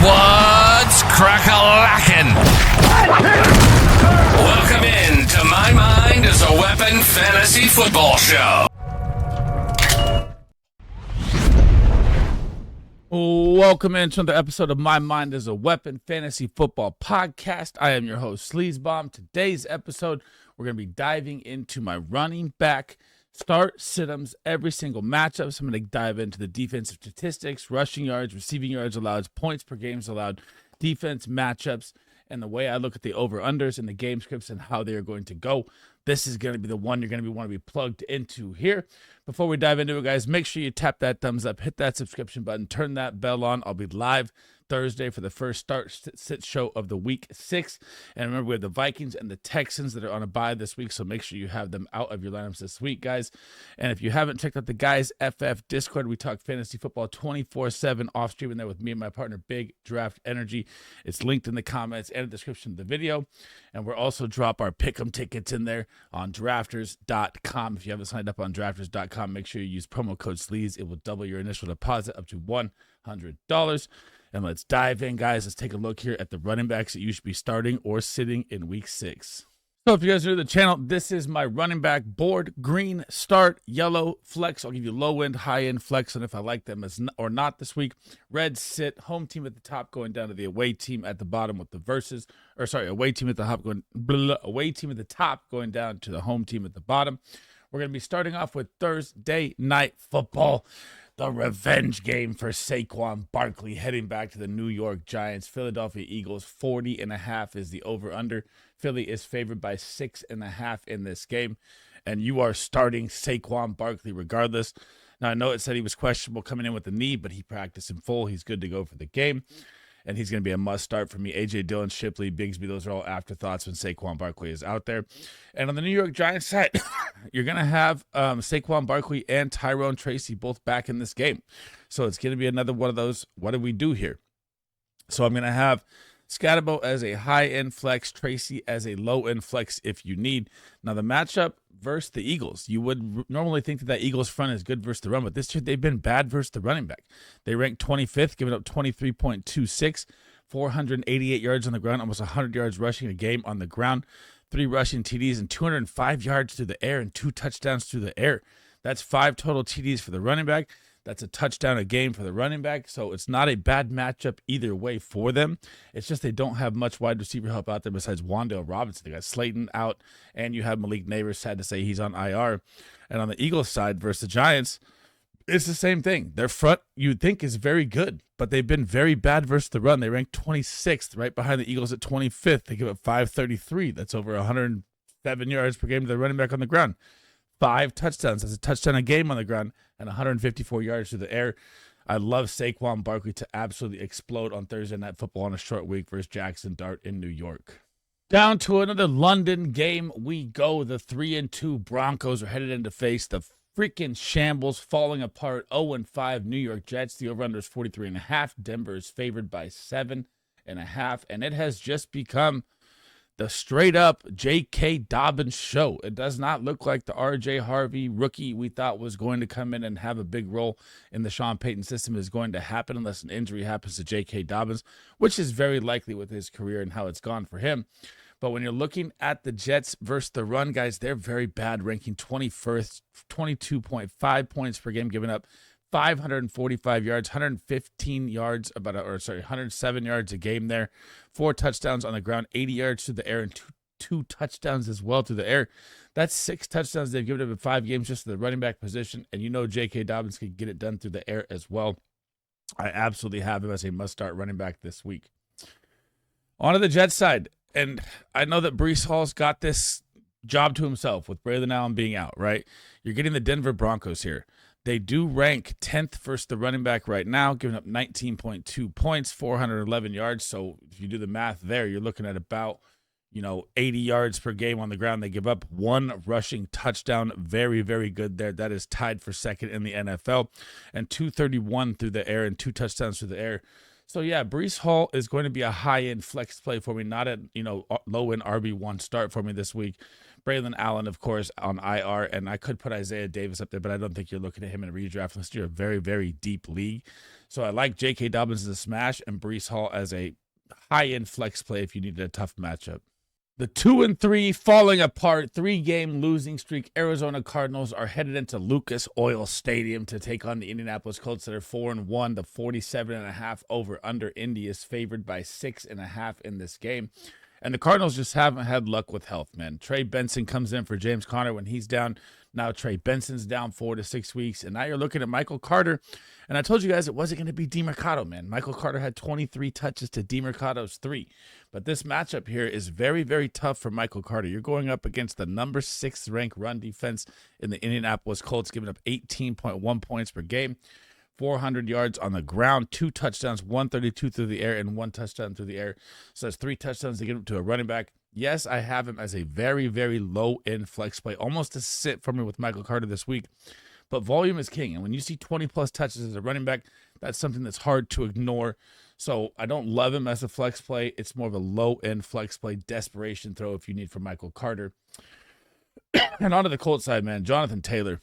What's crack-a-lackin'? Welcome in to My Mind is a Weapon Fantasy Football Show. Welcome into another episode of My Mind is a Weapon Fantasy Football Podcast. I am your host, Sleazebomb. Today's episode, we're going to be diving into my running back start sit-ems every single matchup. So I'm going to dive into the defensive statistics, rushing yards, receiving yards allowed, points per games allowed, defense matchups, and the way I look at the over-unders and the game scripts and how they're going to go. This is going to be the one you're going to want to be plugged into here. Before we dive into it, guys, make sure you tap that thumbs up, hit that subscription button, turn that bell on. I'll be live Thursday for the first start-sit show of the week 6. And remember, we have the Vikings and the Texans that are on a bye this week, so make sure you have them out of your lineups this week, guys. And if you haven't checked out the Guys FF Discord, we talk fantasy football 24/7 off streaming there with me and my partner, Big Draft Energy. It's linked in the comments and the description of the video. And we'll also drop our pick'em tickets in there on drafters.com. If you haven't signed up on drafters.com, make sure you use promo code SLEAZE. It will double your initial deposit up to $100. And let's dive in, guys. Let's take a look here at the running backs that you should be starting or sitting in week 6. So if you guys are new to the channel, this is my running back board. Green, start, yellow, flex. I'll give you low end, high end, flex, and if I like them or not this week. Red, sit, home team at the top, going down to the away team at the bottom with the verses. Or sorry, away team at the top, away team at the top, going down to the home team at the bottom. We're going to be starting off with Thursday Night Football. The revenge game for Saquon Barkley heading back to the New York Giants. Philadelphia Eagles 40.5 is the over-under. Philly is favored by 6.5 in this game. And you are starting Saquon Barkley regardless. Now, I know it said he was questionable coming in with the knee, but he practiced in full. He's good to go for the game. And he's going to be a must start for me. A.J. Dillon, Shipley, Bigsby, those are all afterthoughts when Saquon Barkley is out there. And on the New York Giants side, you're going to have Saquon Barkley and Tyrone Tracy both back in this game. So it's going to be another one of those, what do we do here? So I'm going to have Scatterbo as a high-end flex, Tracy as a low-end flex if you need. Now, the matchup versus the Eagles, you would normally think that Eagles front is good versus the run, but this year they've been bad versus the running back. They ranked 25th, giving up 23.26, 488 yards on the ground, almost 100 yards rushing a game on the ground, 3 rushing TDs, and 205 yards through the air and 2 touchdowns through the air. That's 5 total TDs for the running back. That's a touchdown a game for the running back. So it's not a bad matchup either way for them. It's just they don't have much wide receiver help out there besides Wan'Dale Robinson. They got Slayton out, and you have Malik Neighbors, sad to say he's on IR. And on the Eagles side versus the Giants, it's the same thing. Their front, you'd think, is very good, but they've been very bad versus the run. They ranked 26th, right behind the Eagles at 25th. They give up 533. That's over 107 yards per game to the running back on the ground. 5 touchdowns. That's a touchdown a game on the ground and 154 yards through the air. I love Saquon Barkley to absolutely explode on Thursday Night Football on a short week versus Jackson Dart in New York. Down to another London game we go. The 3-2 Broncos are headed in to face the freaking shambles, falling apart 0-5 New York Jets. The over-under is 43.5. Denver is favored by 7.5, and it has just become the straight-up J.K. Dobbins show. It does not look like the R.J. Harvey rookie we thought was going to come in and have a big role in the Sean Payton system is going to happen unless an injury happens to J.K. Dobbins, which is very likely with his career and how it's gone for him. But when you're looking at the Jets versus the run, guys, they're very bad, ranking 21st, 22.5 points per game, giving up 545 yards, 115 yards, 107 yards a game there. 4 touchdowns on the ground, 80 yards through the air, and two touchdowns as well through the air. That's 6 touchdowns they've given up in 5 games just to the running back position. And you know J.K. Dobbins can get it done through the air as well. I absolutely have him as a must-start running back this week. On to the Jets side. And I know that Breece Hall's got this job to himself with Braylon Allen being out, right? You're getting the Denver Broncos here. They do rank 10th versus the running back right now, giving up 19.2 points, 411 yards. So if you do the math there, you're looking at about, 80 yards per game on the ground. They give up 1 rushing touchdown. Very, very good there. That is tied for second in the NFL. And 231 through the air and 2 touchdowns through the air. So, yeah, Breece Hall is going to be a high-end flex play for me, not a low-end RB1 start for me this week. Braylon Allen, of course, on IR, and I could put Isaiah Davis up there, but I don't think you're looking at him in a redraft unless you're a very, very deep league. So I like J.K. Dobbins as a smash and Breece Hall as a high-end flex play if you needed a tough matchup. The 2-3 falling apart 3-game losing streak Arizona Cardinals are headed into Lucas Oil Stadium to take on the Indianapolis Colts that are 4-1. The 47.5 over under Indy is favored by 6.5 in this game. And the Cardinals just haven't had luck with health, man. Trey Benson comes in for James Conner when he's down. Now Trey Benson's down 4 to 6 weeks. And now you're looking at Michael Carter. And I told you guys it wasn't going to be DeMercado, man. Michael Carter had 23 touches to DeMercado's 3. But this matchup here is very, very tough for Michael Carter. You're going up against the number 6 ranked run defense in the Indianapolis Colts, giving up 18.1 points per game. 400 yards on the ground, 2 touchdowns, 132 through the air, and 1 touchdown through the air. So that's 3 touchdowns to get him to a running back. Yes, I have him as a very, very low-end flex play, almost a sit for me with Michael Carter this week. But volume is king, and when you see 20-plus touches as a running back, that's something that's hard to ignore. So I don't love him as a flex play. It's more of a low-end flex play, desperation throw if you need for Michael Carter. And onto the Colts side, man, Jonathan Taylor.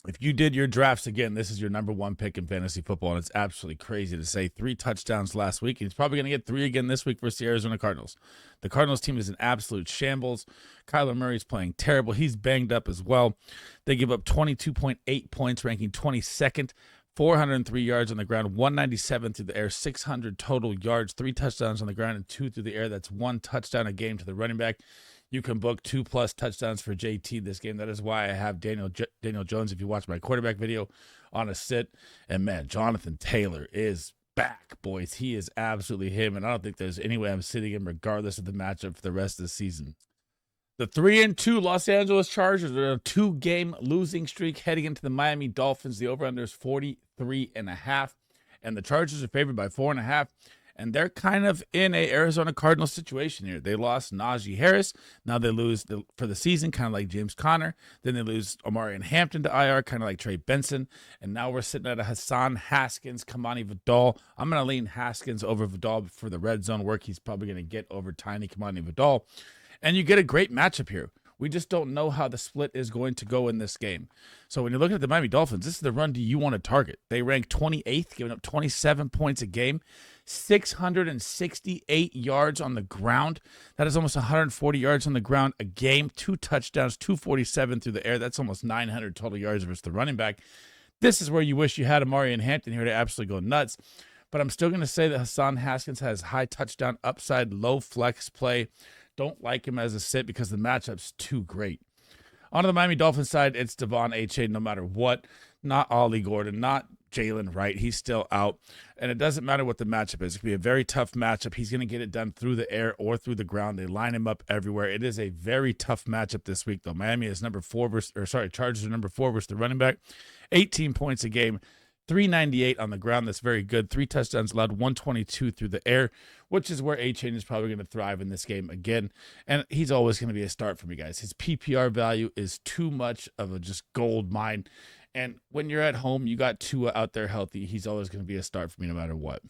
If you did your drafts again, this is your number 1 pick in fantasy football, and it's absolutely crazy to say. 3 touchdowns last week. He's probably going to get 3 again this week versus the Arizona Cardinals. The Cardinals team is in absolute shambles. Kyler Murray's playing terrible. He's banged up as well. They give up 22.8 points, ranking 22nd. 403 yards on the ground, 197 through the air, 600 total yards, 3 touchdowns on the ground, and 2 through the air. That's 1 touchdown a game to the running back. You can book 2+ touchdowns for JT this game. That is why I have Daniel Jones, if you watch my quarterback video, on a sit. And, man, Jonathan Taylor is back, boys. He is absolutely him, and I don't think there's any way I'm sitting him regardless of the matchup for the rest of the season. The 3-2 Los Angeles Chargers are on a 2-game losing streak heading into the Miami Dolphins. The over-under is 43.5, and the Chargers are favored by 4.5. And they're kind of in a Arizona Cardinals situation here. They lost Najee Harris. Now they lose for the season, kind of like James Conner. Then they lose Omari and Hampton to IR, kind of like Trey Benson. And now we're sitting at a Hassan Haskins, Kamani Vidal. I'm going to lean Haskins over Vidal for the red zone work he's probably going to get over tiny Kamani Vidal. And you get a great matchup here. We just don't know how the split is going to go in this game. So when you're looking at the Miami Dolphins, this is the run do you want to target. They rank 28th, giving up 27 points a game, 668 yards on the ground. That is almost 140 yards on the ground a game, 2 touchdowns, 247 through the air. That's almost 900 total yards versus the running back. This is where you wish you had Amari and Hampton here to absolutely go nuts. But I'm still going to say that Hassan Haskins has high touchdown upside, low flex play. Don't like him as a sit because the matchup's too great. On the Miami Dolphins side, it's Devon Achane no matter what. Not Ollie Gordon, not Jalen Wright. He's still out. And it doesn't matter what the matchup is. It could be a very tough matchup. He's going to get it done through the air or through the ground. They line him up everywhere. It is a very tough matchup this week, though. Miami is Chargers are number 4 versus the running back. 18 points a game. 398 on the ground. That's very good. 3 touchdowns allowed, 122 through the air, which is where A-Chain is probably going to thrive in this game again. And he's always going to be a start for me, guys. His PPR value is too much of a just gold mine. And when you're at home, you got Tua out there healthy. He's always going to be a start for me no matter what.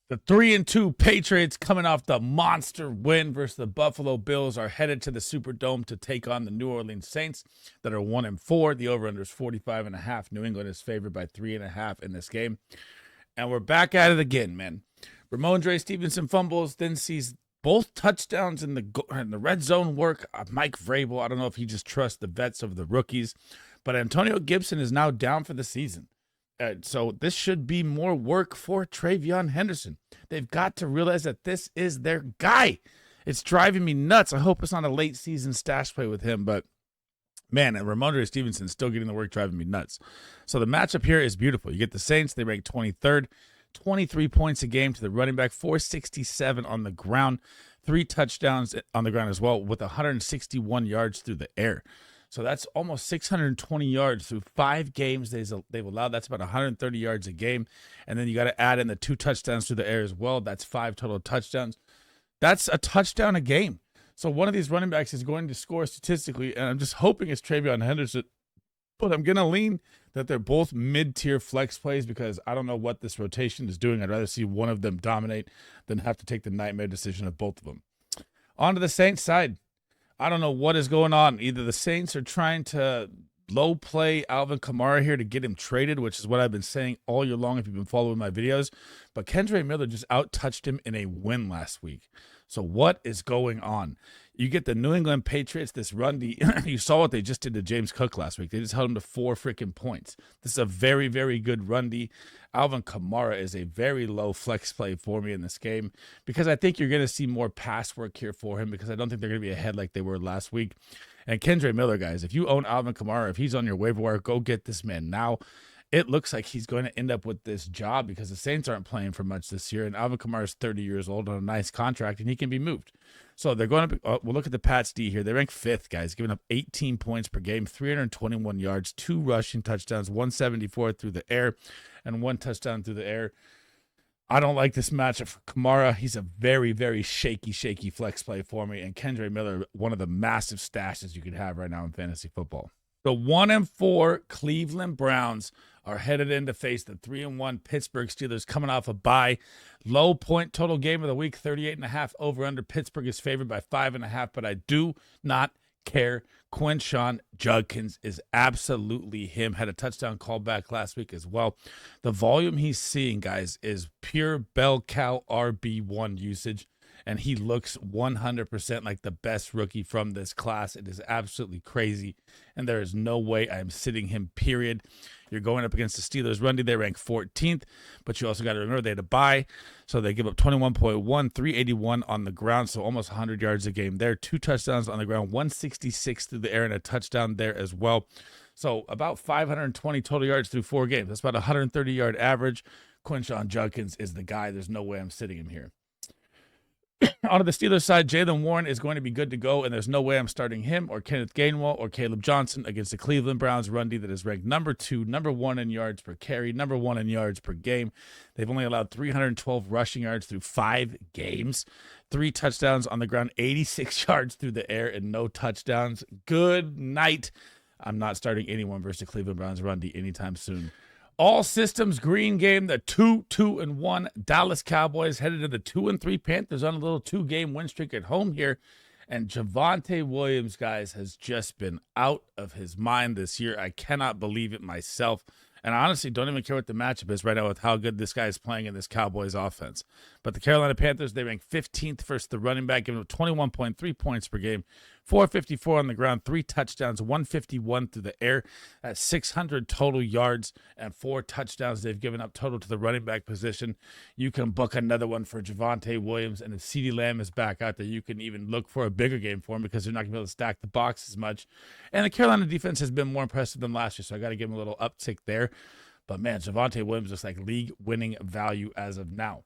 The 3-2 Patriots, coming off the monster win versus the Buffalo Bills, are headed to the Superdome to take on the New Orleans Saints that are 1-4. The over-under is 45.5. New England is favored by 3.5 in this game. And we're back at it again, man. Ramondre Stevenson fumbles, then sees both touchdowns in the red zone work. Mike Vrabel, I don't know if he just trusts the vets over the rookies. But Antonio Gibson is now down for the season. So this should be more work for Travion Henderson. They've got to realize that this is their guy. It's driving me nuts. I hope it's not a late season stash play with him, but man, and Ramondre Stevenson still getting the work, driving me nuts. So the matchup here is beautiful. You get the Saints. They rank 23rd, 23 points a game to the running back, 467 on the ground, 3 touchdowns on the ground as well with 161 yards through the air. So that's almost 620 yards through 5 games they've allowed. That's about 130 yards a game. And then you got to add in the 2 touchdowns through the air as well. That's 5 total touchdowns. That's a touchdown a game. So one of these running backs is going to score statistically, and I'm just hoping it's Travion Henderson. But I'm going to lean that they're both mid-tier flex plays because I don't know what this rotation is doing. I'd rather see one of them dominate than have to take the nightmare decision of both of them. On to the Saints side. I don't know what is going on. Either the Saints are trying to low play Alvin Kamara here to get him traded, which is what I've been saying all year long if you've been following my videos. But Kendre Miller just out-touched him in a win last week. So what is going on? You get the New England Patriots, this run D. You saw what they just did to James Cook last week. They just held him to 4 freaking points. This is a very, very good run D. Alvin Kamara is a very low flex play for me in this game because I think you're going to see more pass work here for him because I don't think they're going to be ahead like they were last week. And Kendre Miller, guys, if you own Alvin Kamara, if he's on your waiver wire, go get this man now. It looks like he's going to end up with this job because the Saints aren't playing for much this year, and Alvin Kamara is 30 years old on a nice contract, and he can be moved. So they're going to we'll look at the Pats D here. They rank 5th, guys, giving up 18 points per game, 321 yards, 2 rushing touchdowns, 174 through the air, and 1 touchdown through the air. I don't like this matchup for Kamara. He's a very, very shaky flex play for me, and Kendre Miller, one of the massive stashes you could have right now in fantasy football. The 1-4 Cleveland Browns are headed in to face the 3-1 Pittsburgh Steelers coming off a bye. Low point total game of the week, 38.5 over under. Pittsburgh is favored by 5.5, but I do not care. Quinshon Judkins is absolutely him. Had a touchdown call back last week as well. The volume he's seeing, guys, is pure bell cow RB1 usage. And he looks 100% like the best rookie from this class. It is absolutely crazy. And there is no way I'm sitting him, period. You're going up against the Steelers run D. They rank 14th. But you also got to remember they had a bye. So they give up 21.1, 381 on the ground. So almost 100 yards a game there. 2 touchdowns on the ground, 166 through the air, and a touchdown there as well. So about 520 total yards through 4 games. That's about 130-yard average. Quinshon Judkins is the guy. There's no way I'm sitting him here. On the Steelers side, Jaylen Warren is going to be good to go, and there's no way I'm starting him or Kenneth Gainwell or Caleb Johnson against the Cleveland Browns run D that is ranked number 2, number 1 in yards per carry, number 1 in yards per game. They've only allowed 312 rushing yards through 5 games, 3 touchdowns on the ground, 86 yards through the air, and no touchdowns. Good night. I'm not starting anyone versus the Cleveland Browns run D anytime soon. All systems green game, the 2-2-1 Dallas Cowboys headed to the 2-3 Panthers on a little 2-game win streak at home here. And Javonte Williams, guys, has just been out of his mind this year. I cannot believe it myself. And I honestly don't even care what the matchup is right now with how good this guy is playing in this Cowboys offense. But the Carolina Panthers, they rank 15th versus the running back, giving up 21.3 points per game, 454 on the ground, 3 touchdowns, 151 through the air. That's 600 total yards and 4 touchdowns they've given up total to the running back position. You can book another one for Javonte Williams, and if CeeDee Lamb is back out there, you can even look for a bigger game for him because they're not going to be able to stack the box as much. And the Carolina defense has been more impressive than last year, so I got to give him a little uptick there. But, man, Javonte Williams looks like league-winning value as of now.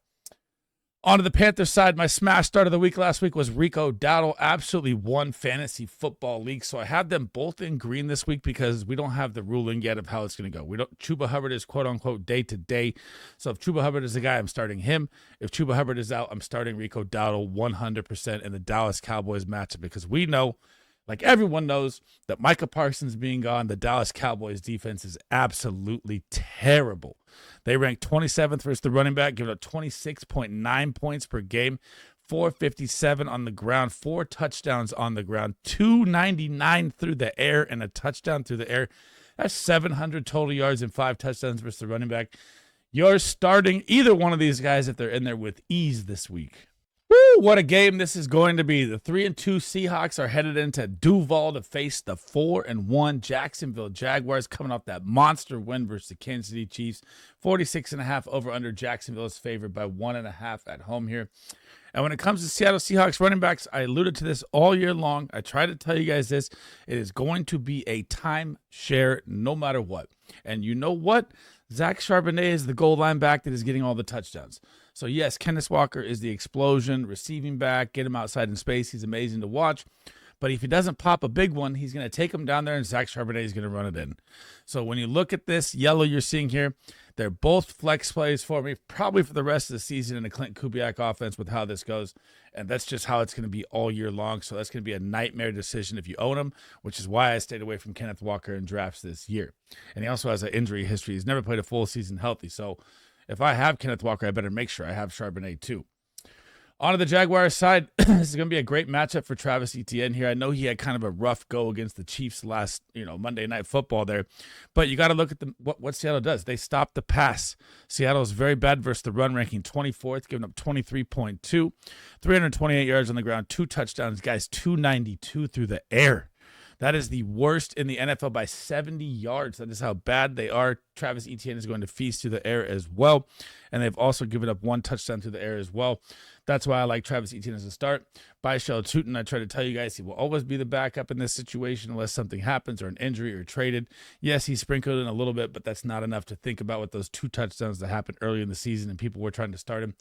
On to the Panthers side, my smash start of the week last week was Rico Dowdle. Absolutely won fantasy football league. So I have them both in green this week because we don't have the ruling yet of how it's going to go. Chuba Hubbard is quote-unquote day-to-day. So if Chuba Hubbard is the guy, I'm starting him. If Chuba Hubbard is out, I'm starting Rico Dowdle 100% in the Dallas Cowboys matchup because we know, like everyone knows, that Micah Parsons being gone, the Dallas Cowboys defense is absolutely terrible. They rank 27th versus the running back, giving up 26.9 points per game, 457 on the ground, 4 touchdowns on the ground, 299 through the air, and a touchdown through the air. That's 700 total yards and 5 touchdowns versus the running back. You're starting either one of these guys if they're in there with ease this week. Woo, what a game this is going to be. The 3-2 Seahawks are headed into Duval to face the 4-1 Jacksonville Jaguars coming off that monster win versus the Kansas City Chiefs. 46.5 over under. Jacksonville is favored by 1.5 at home here. And when it comes to Seattle Seahawks running backs, I alluded to this all year long. I try to tell you guys this. It is going to be a timeshare no matter what. And you know what? Zach Charbonnet is the goal line back that is getting all the touchdowns. So, yes, Kenneth Walker is the explosion, receiving back, get him outside in space. He's amazing to watch. But if he doesn't pop a big one, he's going to take him down there, and Zach Charbonnet is going to run it in. So when you look at this yellow you're seeing here, they're both flex plays for me, probably for the rest of the season in the Clint Kubiak offense with how this goes. And that's just how it's going to be all year long. So that's going to be a nightmare decision if you own him, which is why I stayed away from Kenneth Walker in drafts this year. And he also has an injury history. He's never played a full season healthy. So if I have Kenneth Walker, I better make sure I have Charbonnet too. On to the Jaguars side, This is going to be a great matchup for Travis Etienne here. I know he had kind of a rough go against the Chiefs last, Monday Night Football there, but you got to look at what Seattle does. They stop the pass. Seattle is very bad versus the run, ranking 24th, giving up 23.2, 328 yards on the ground, 2 touchdowns, guys, 292 through the air. That is the worst in the NFL by 70 yards. That is how bad they are. Travis Etienne is going to feast through the air as well. And they've also given up 1 touchdown through the air as well. That's why I like Travis Etienne as a start. By Shell Tootin, I try to tell you guys he will always be the backup in this situation unless something happens or an injury or traded. Yes, he's sprinkled in a little bit, but that's not enough to think about with those 2 touchdowns that happened early in the season and people were trying to start him.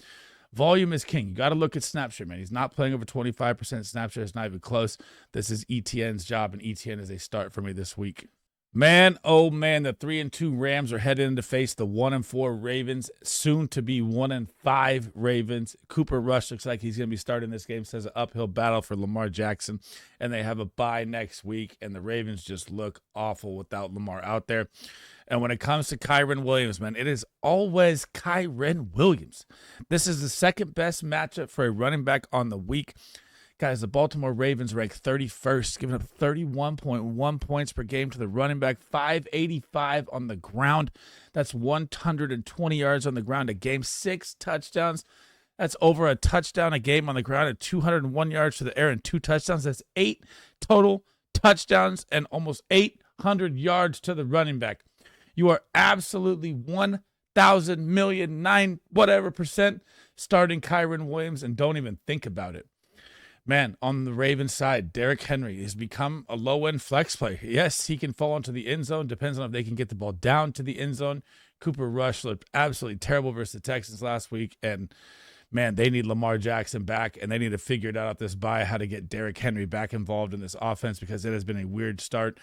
Volume is king. You got to look at snap share, man. He's not playing over 25% snap share. It's not even close. This is Etienne's job, and Etienne is a start for me this week. Man, oh man, the 3-2 Rams are headed in to face the 1-4 Ravens, soon to be 1-5 Ravens. Cooper Rush looks like he's going to be starting this game. Says an uphill battle for Lamar Jackson, and they have a bye next week, and the Ravens just look awful without Lamar out there. And when it comes to Kyren Williams, man, it is always Kyren Williams. This is the second best matchup for a running back on the week. Guys, the Baltimore Ravens rank 31st, giving up 31.1 points per game to the running back, 585 on the ground. That's 120 yards on the ground a game, 6 touchdowns. That's over a touchdown a game on the ground at 201 yards to the air and 2 touchdowns. That's 8 total touchdowns and almost 800 yards to the running back. You are absolutely 1,000 million, 9 whatever percent starting Kyren Williams, and don't even think about it. Man, on the Ravens side, Derrick Henry has become a low-end flex play. Yes, he can fall into the end zone. Depends on if they can get the ball down to the end zone. Cooper Rush looked absolutely terrible versus the Texans last week, and man, they need Lamar Jackson back, and they need to figure it out at this bye how to get Derrick Henry back involved in this offense because it has been a weird start.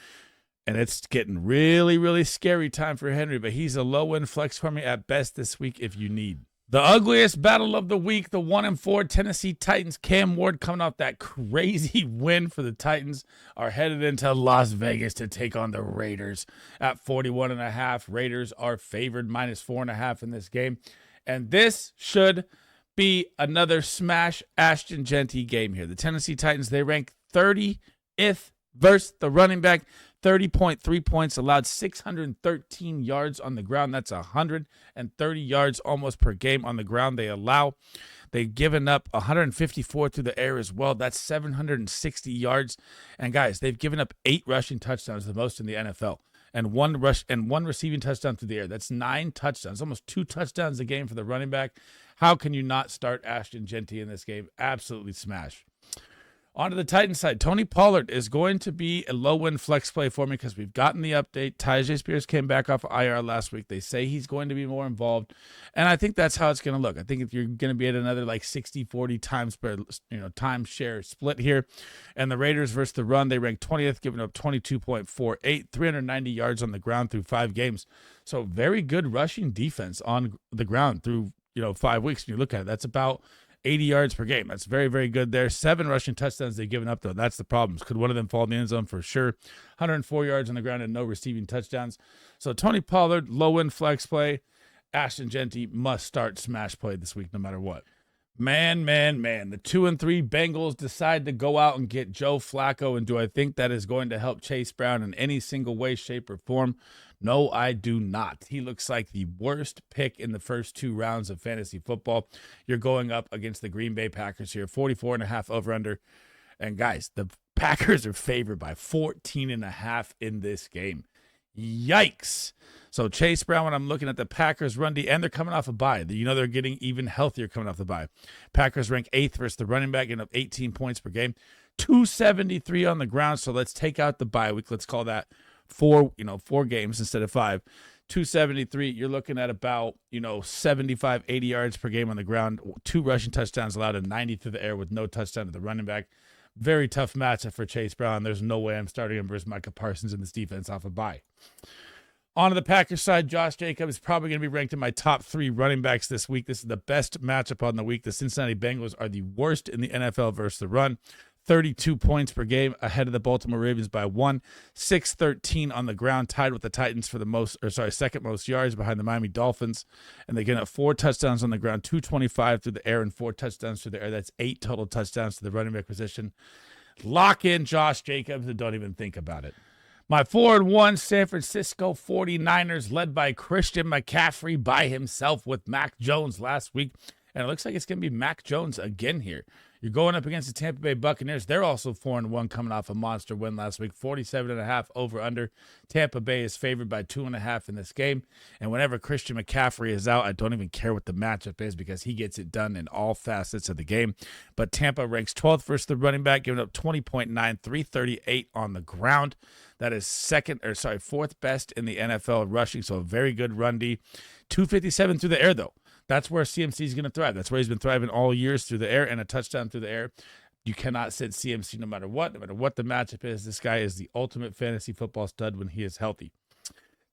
And it's getting really, really scary time for Henry, but he's a low-end flex for me at best this week if you need. The ugliest battle of the week, the 1-4 Tennessee Titans. Cam Ward coming off that crazy win for the Titans are headed into Las Vegas to take on the Raiders at 41.5. Raiders are favored -4.5 in this game. And this should be another smash Ashton Genty game here. The Tennessee Titans, they rank 30th versus the running back. 30.3 points allowed, 613 yards on the ground. That's 130 yards almost per game on the ground they allow. They've given up 154 through the air as well. That's 760 yards. And guys, they've given up 8 rushing touchdowns, the most in the NFL, and 1 receiving touchdown through the air. That's 9 touchdowns, almost 2 touchdowns a game for the running back. How can you not start Ashton Genty in this game? Absolutely smash. On to the Titans side, Tony Pollard is going to be a low-end flex play for me because we've gotten the update. Tyjae Spears came back off of IR last week. They say he's going to be more involved, and I think that's how it's going to look. I think if you're going to be at another like 60-40 timeshare split here, and the Raiders versus the run, they rank 20th, giving up 22.48, 390 yards on the ground through 5 games. So very good rushing defense on the ground through 5 weeks. When you look at it, that's about 80 yards per game. That's very, very good there. 7 rushing touchdowns they've given up, though. That's the problem. Could one of them fall in the end zone? For sure. 104 yards on the ground and no receiving touchdowns. So Tony Pollard, low-end flex play. Ashton Genty must start smash play this week no matter what. Man. The 2-3 Bengals decide to go out and get Joe Flacco, and do I think that is going to help Chase Brown in any single way, shape, or form? No, I do not. He looks like the worst pick in the first 2 rounds of fantasy football. You're going up against the Green Bay Packers here, 44.5 over-under. And guys, the Packers are favored by 14.5 in this game. Yikes. So Chase Brown, when I'm looking at the Packers run D, and they're coming off a bye. They're getting even healthier coming off the bye. Packers rank 8th versus the running back, getting up 18 points per game. 273 on the ground. So let's take out the bye week. Let's call that 4 games instead of 5. 273, you're looking at about 75, 80 yards per game on the ground. 2 rushing touchdowns allowed, and 90 through the air with no touchdown to the running back. Very tough matchup for Chase Brown. There's no way I'm starting him versus Micah Parsons in this defense off a bye. On to the Packers side, Josh Jacobs is probably going to be ranked in my top 3 running backs this week. This is the best matchup on the week. The Cincinnati Bengals are the worst in the NFL versus the run. 32 points per game, ahead of the Baltimore Ravens by 1. 613 on the ground, tied with the Titans for second most yards behind the Miami Dolphins. And they get up 4 touchdowns on the ground, 225 through the air, and 4 touchdowns through the air. That's 8 total touchdowns to the running back position. Lock in Josh Jacobs and don't even think about it. My 4-1 San Francisco 49ers, led by Christian McCaffrey by himself with Mac Jones last week. And it looks like it's going to be Mac Jones again here. You're going up against the Tampa Bay Buccaneers. They're also 4-1 coming off a monster win last week, 47.5 over under. Tampa Bay is favored by 2.5 in this game. And whenever Christian McCaffrey is out, I don't even care what the matchup is because he gets it done in all facets of the game. But Tampa ranks 12th versus the running back, giving up 20.9, 338 on the ground. That is fourth best in the NFL rushing, so a very good run D. 257 through the air, though. That's where CMC is going to thrive. That's where he's been thriving all years, through the air and a touchdown through the air. You cannot sit CMC no matter what the matchup is. This guy is the ultimate fantasy football stud when he is healthy.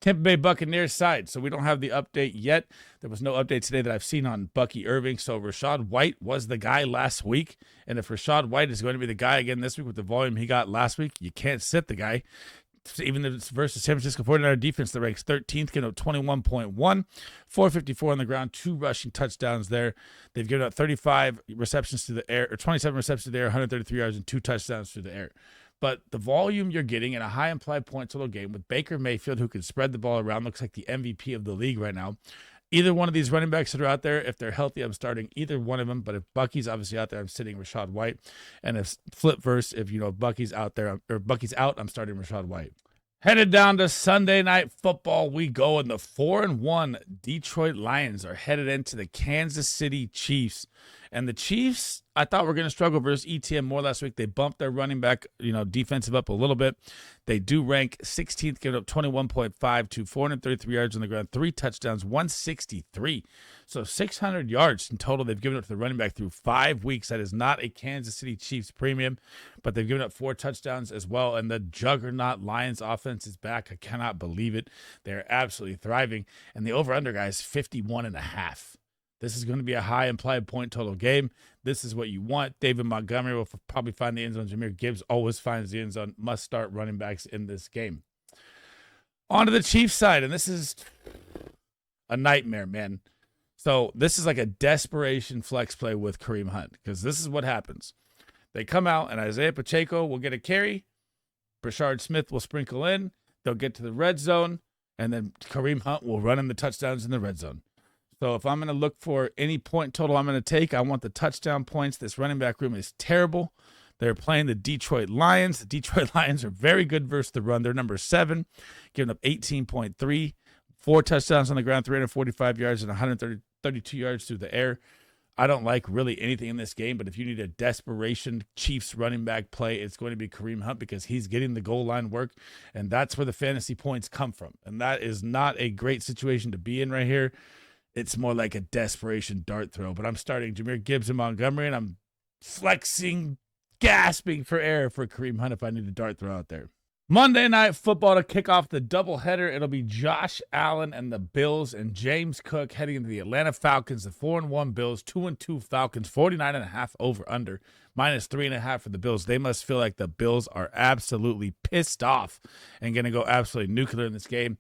Tampa Bay Buccaneers side. So we don't have the update yet. There was no update today that I've seen on Bucky Irving. So Rachaad White was the guy last week. And if Rachaad White is going to be the guy again this week with the volume he got last week, you can't sit the guy. Even if it's versus San Francisco 49er defense that ranks 13th, getting up 21.1, 454 on the ground, 2 rushing touchdowns there. They've given up 35 receptions to the air, or 27 receptions to the air, 133 yards, and 2 touchdowns through the air. But the volume you're getting in a high implied point total game with Baker Mayfield, who can spread the ball around, looks like the MVP of the league right now. Either one of these running backs that are out there, if they're healthy, I'm starting either one of them. But if Bucky's obviously out there, I'm sitting Rachaad White. And if flip verse, if Bucky's out there or Bucky's out, I'm starting Rachaad White. Headed down to Sunday Night Football, we go, and the 4-1 Detroit Lions are headed into the Kansas City Chiefs. And the Chiefs, I thought were going to struggle versus ETN more last week. They bumped their running back, defensive up a little bit. They do rank 16th, giving up 21.5 to 433 yards on the ground, 3 touchdowns, 163. So 600 yards in total they've given up to the running back through 5 weeks. That is not a Kansas City Chiefs premium, but they've given up 4 touchdowns as well. And the juggernaut Lions offense is back. I cannot believe it. They're absolutely thriving. And the over-under, guys, 51.5. This is going to be a high implied point total game. This is what you want. David Montgomery will probably find the end zone. Jahmyr Gibbs always finds the end zone. Must start running backs in this game. On to the Chiefs side, and this is a nightmare, man. So this is like a desperation flex play with Kareem Hunt, because this is what happens. They come out, and Isaiah Pacheco will get a carry. Brashard Smith will sprinkle in. They'll get to the red zone, and then Kareem Hunt will run in the touchdowns in the red zone. So if I'm going to look for any point total I'm going to take, I want the touchdown points. This running back room is terrible. They're playing the Detroit Lions. The Detroit Lions are very good versus the run. They're number 7, giving up 18.3, 4 touchdowns on the ground, 345 yards, and 132 yards through the air. I don't like really anything in this game, but if you need a desperation Chiefs running back play, it's going to be Kareem Hunt, because he's getting the goal line work, and that's where the fantasy points come from. And that is not a great situation to be in right here. It's more like a desperation dart throw. But I'm starting Jahmyr Gibbs and Montgomery, and I'm flexing, gasping for air for Kareem Hunt if I need a dart throw out there. Monday Night Football to kick off the doubleheader. It'll be Josh Allen and the Bills and James Cook heading into the Atlanta Falcons. The 4-1 Bills, 2-2 Falcons, 49.5 over under, -3.5 for the Bills. They must feel like the Bills are absolutely pissed off and going to go absolutely nuclear in this game.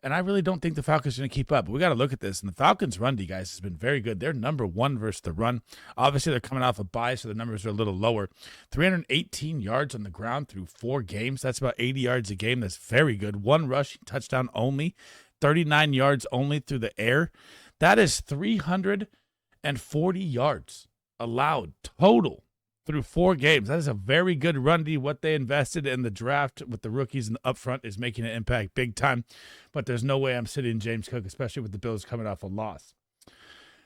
And I really don't think the Falcons are going to keep up. But we got to look at this. And the Falcons' run D, guys, has been very good. They're number 1 versus the run. Obviously, they're coming off a bye, so the numbers are a little lower. 318 yards on the ground through 4 games. That's about 80 yards a game. That's very good. 1 rushing touchdown only. 39 yards only through the air. That is 340 yards allowed total through 4 games. That is a very good run D. What they invested in the draft with the rookies in the upfront is making an impact big time. But there's no way I'm sitting James Cook, especially with the Bills coming off a loss.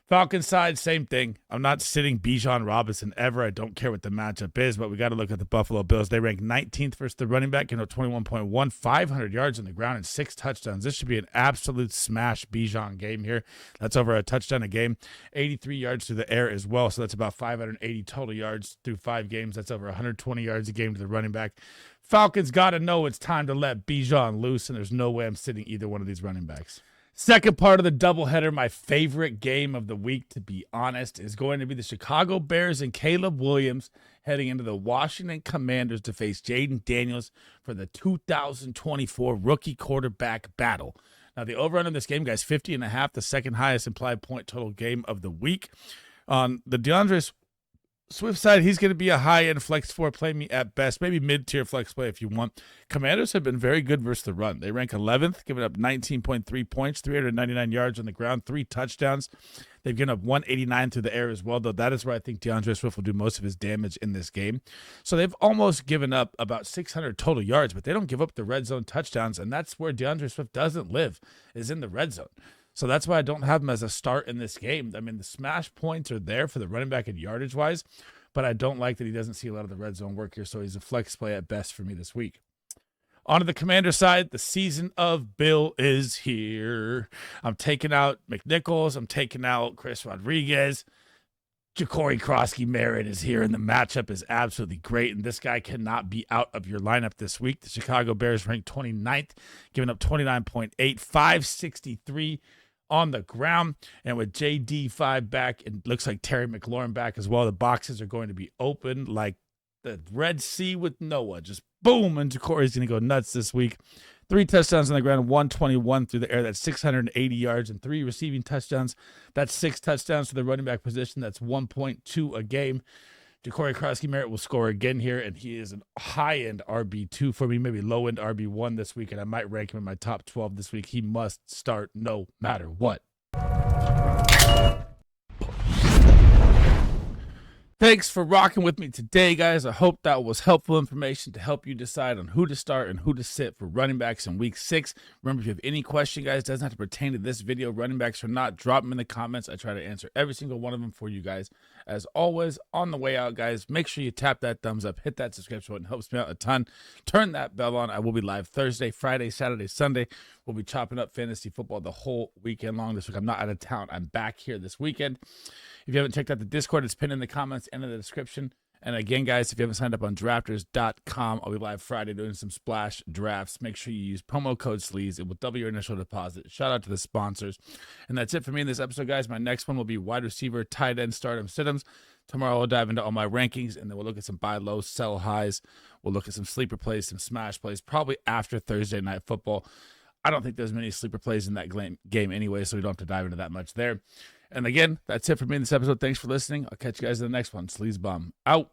Falcons side, same thing. I'm not sitting Bijan Robinson ever. I don't care what the matchup is, but we got to look at the Buffalo Bills. They rank 19th versus the running back, 21.1, 500 yards on the ground and 6 touchdowns. This should be an absolute smash Bijan game here. That's over a touchdown a game. 83 yards through the air as well, so that's about 580 total yards through 5 games. That's over 120 yards a game to the running back. Falcons got to know it's time to let Bijan loose, and there's no way I'm sitting either one of these running backs. Second part of the doubleheader, my favorite game of the week, to be honest, is going to be the Chicago Bears and Caleb Williams heading into the Washington Commanders to face Jaden Daniels for the 2024 rookie quarterback battle. Now, the over-under in this game, guys, 50.5, the second highest implied point total game of the week. On the DeAndre Swift side, he's going to be a high-end flex 4, play me at best, maybe mid-tier flex play if you want. Commanders have been very good versus the run. They rank 11th, giving up 19.3 points, 399 yards on the ground, 3 touchdowns. They've given up 189 through the air as well, though that is where I think DeAndre Swift will do most of his damage in this game. So they've almost given up about 600 total yards, but they don't give up the red zone touchdowns, and that's where DeAndre Swift doesn't live, is in the red zone. So that's why I don't have him as a start in this game. I mean, the smash points are there for the running back and yardage-wise, but I don't like that he doesn't see a lot of the red zone work here, so he's a flex play at best for me this week. On to the Commander side, the season of Bill is here. I'm taking out McNichols. I'm taking out Chris Rodriguez. Ja'Cory Krosky-Merritt is here, and the matchup is absolutely great, and this guy cannot be out of your lineup this week. The Chicago Bears ranked 29th, giving up 29.8, 563 on the ground, and with JD5 back, and looks like Terry McLaurin back as well, the boxes are going to be open like the Red Sea with Noah. Just boom, and Ja'Cory's going to go nuts this week. 3 touchdowns on the ground, 121 through the air. That's 680 yards and 3 receiving touchdowns. That's 6 touchdowns to the running back position. That's 1.2 a game. Ja'Cory Krosky-Merritt will score again here, and he is a high-end RB2 for me, maybe low-end RB1 this week, and I might rank him in my top 12 this week. He must start no matter what. Thanks for rocking with me today, guys. I hope that was helpful information to help you decide on who to start and who to sit for running backs in week 6. Remember, if you have any question, guys, it doesn't have to pertain to this video. Running backs or not, drop them in the comments. I try to answer every single one of them for you guys. As always, on the way out, guys, make sure you tap that thumbs up, hit that subscription button. It helps me out a ton. Turn that bell on. I will be live Thursday, Friday, Saturday, Sunday. We'll be chopping up fantasy football the whole weekend long this week. I'm not out of town. I'm back here this weekend. If you haven't checked out the Discord, it's pinned in the comments and in the description. And again, guys, if you haven't signed up on drafters.com, I'll be live Friday doing some splash drafts. Make sure you use promo code SLEAZE. It will double your initial deposit. Shout out to the sponsors. And that's it for me in this episode, guys. My next one will be wide receiver, tight end, stardom, situms. Tomorrow I'll dive into all my rankings, and then we'll look at some buy lows, sell highs. We'll look at some sleeper plays, some smash plays, probably after Thursday Night Football. I don't think there's many sleeper plays in that game anyway, so we don't have to dive into that much there. And again, that's it for me in this episode. Thanks for listening. I'll catch you guys in the next one. Sleaze Bomb out.